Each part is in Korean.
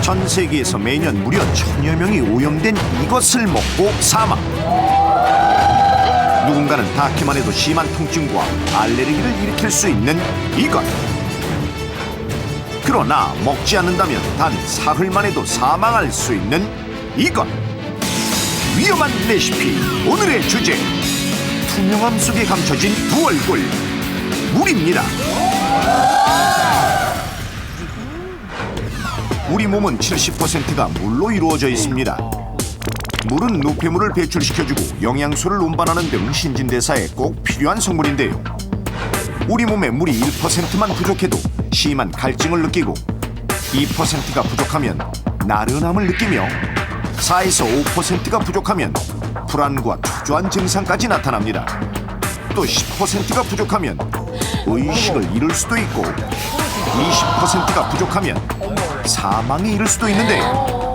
전 세계에서 매년 무려 1000여 명이 오염된 이것을 먹고 사망. 누군가는 닿기만 해도 심한 통증과 알레르기를 일으킬 수 있는 이것. 그러나 먹지 않는다면 단 사흘만 해도 사망할 수 있는 이것. 위험한 레시피 오늘의 주제. 투명함 속에 감춰진 두 얼굴. 물입니다. 우리 몸은 70%가 물로 이루어져 있습니다. 물은 노폐물을 배출시켜주고 영양소를 운반하는 등 신진대사에 꼭 필요한 성분인데요. 우리 몸에 물이 1%만 부족해도 심한 갈증을 느끼고 2%가 부족하면 나른함을 느끼며 4에서 5%가 부족하면 불안과 초조한 증상까지 나타납니다. 또 10%가 부족하면 의식을 잃을 수도 있고 20%가 부족하면 사망에 이를 수도 있는데요.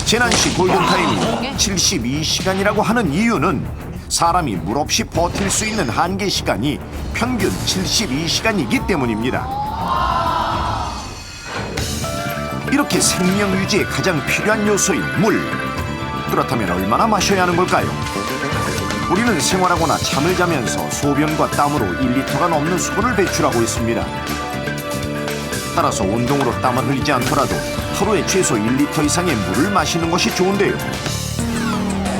재난시 골든타임이 72시간이라고 하는 이유는 사람이 물 없이 버틸 수 있는 한계 시간이 평균 72시간이기 때문입니다. 이렇게 생명 유지에 가장 필요한 요소인 물. 그렇다면 얼마나 마셔야 하는 걸까요? 우리는 생활하거나 잠을 자면서 소변과 땀으로 1리터가 넘는 수분을 배출하고 있습니다. 따라서 운동으로 땀을 흘리지 않더라도 하루에 최소 1리터 이상의 물을 마시는 것이 좋은데요.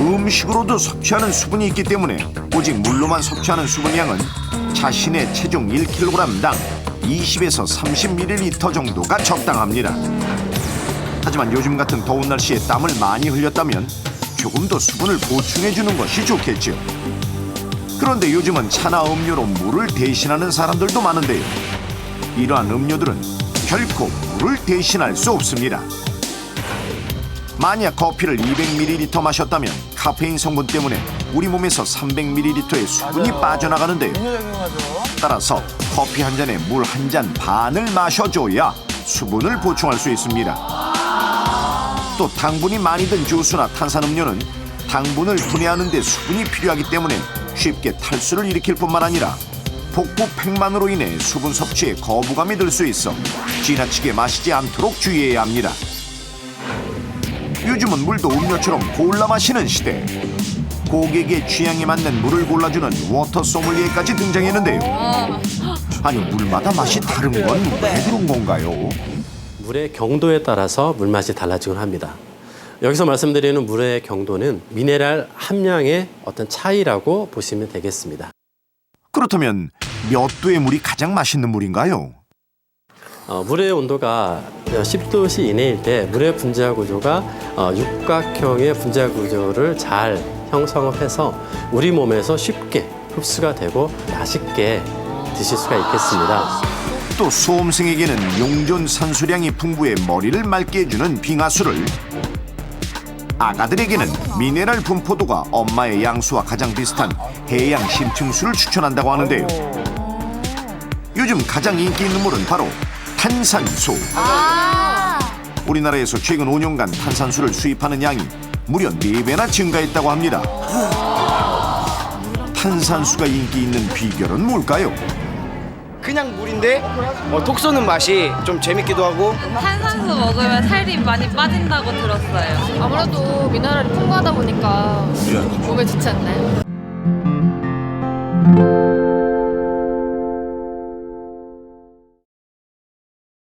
음식으로도 섭취하는 수분이 있기 때문에 오직 물로만 섭취하는 수분량은 자신의 체중 1kg당 20에서 30ml 정도가 적당합니다. 하지만 요즘 같은 더운 날씨에 땀을 많이 흘렸다면 조금 더 수분을 보충해주는 것이 좋겠죠. 그런데 요즘은 차나 음료로 물을 대신하는 사람들도 많은데요. 이러한 음료들은 결코 물을 대신할 수 없습니다. 만약 커피를 200ml 마셨다면 카페인 성분 때문에 우리 몸에서 300ml의 수분이 빠져나가는데요. 따라서 커피 한 잔에 물 한 잔 반을 마셔줘야 수분을 보충할 수 있습니다. 또 당분이 많이 든 주스나 탄산음료는 당분을 분해하는 데 수분이 필요하기 때문에 쉽게 탈수를 일으킬 뿐만 아니라 복부 팽만으로 인해 수분 섭취에 거부감이 들 수 있어 지나치게 마시지 않도록 주의해야 합니다. 요즘은 물도 음료처럼 골라 마시는 시대. 고객의 취향에 맞는 물을 골라주는 워터 소믈리에까지 등장했는데요. 아니, 물마다 맛이 다른 건 왜 그런 건가요? 물의 경도에 따라서 물맛이 달라지곤 합니다. 여기서 말씀드리는 물의 경도는 미네랄 함량의 어떤 차이라고 보시면 되겠습니다. 그렇다면 몇 도의 물이 가장 맛있는 물인가요? 물의 온도가 10도씨 이내일 때 물의 분자 구조가 육각형의 분자 구조를 잘 형성을 해서 우리 몸에서 쉽게 흡수가 되고 맛있게 드실 수가 있겠습니다. 또 수험생에게는 용존 산소량이 풍부해 머리를 맑게 해주는 빙하수를, 아가들에게는 미네랄 분포도가 엄마의 양수와 가장 비슷한 해양 심층수를 추천한다고 하는데요. 요즘 가장 인기 있는 물은 바로 탄산수. 우리나라에서 최근 5년간 탄산수를 수입하는 양이 무려 4배나 증가했다고 합니다. 탄산수가 인기 있는 비결은 뭘까요? 그냥 물인데 톡 쏘는 맛이 좀 재밌기도 하고. 탄산수 먹으면 살이 많이 빠진다고 들었어요. 아무래도 미네랄이 풍부하다 보니까 몸에 좋지 않나요?